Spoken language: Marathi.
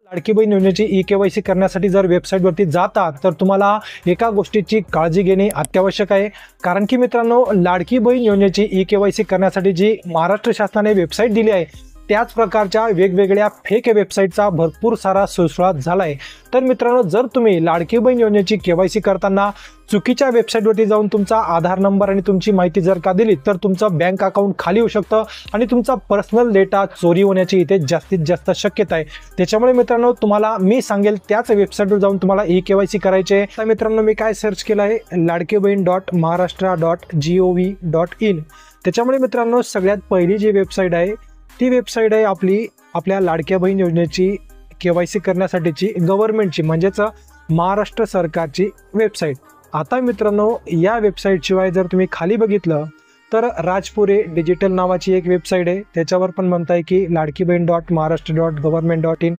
लाडकी बहीण योजनेची ई-के-वाय-सी करण्यासाठी जर वेबसाईटवरती जाता तर तुम्हाला एका गोष्टीची काळजी घेणे अत्यावश्यक आहे। कारण की मित्रांनो, लाडकी बहीण योजनेची ई-के-वाय-सी करण्यासाठी जी महाराष्ट्र शासनाने वेबसाईट दिली आहे त्याच प्रकारच्या वेगवेगळ्या फेक वेबसाईटचा भरपूर सारा सुळसुळाट झाला आहे। तर मित्रांनो, जर तुम्ही लाडकी बहीण योजनेची के-वाय-सी करताना चुकीच्या वेबसाईटवरती जाऊन तुमचा आधार नंबर आणि तुमची माहिती जर का दिली तर तुमचं बँक अकाउंट खाली होऊ शकतं आणि तुमचा पर्सनल डेटा चोरी होण्याची इथे जास्तीत जास्त शक्यता आहे। त्याच्यामुळे मित्रांनो, तुम्हाला मी सांगेल त्याच वेबसाईटवर जाऊन तुम्हाला ई-के-वाय-सी करायचे आहे। तर मित्रांनो, मी काय सर्च केलं आहे, ladkibhin.maharashtra.gov.in। त्याच्यामुळे मित्रांनो, सगळ्यात पहिली जी वेबसाईट आहे ती वेबसाईट आहे आपल्या लाडक्या बहीण योजनेची के-वाय-सी करण्यासाठीची गव्हर्नमेंटची म्हणजेच महाराष्ट्र सरकारची वेबसाईट। आता मित्रांनो, या वेबसाईट शिवाय जर तुम्ही खाली बघितलं तर राजपुरे डिजिटल नावाची एक वेबसाईट आहे, त्याच्यावर पण म्हणताय की लाडकीबहीण.महाराष्ट्र.गव्हर्नमेंट.in।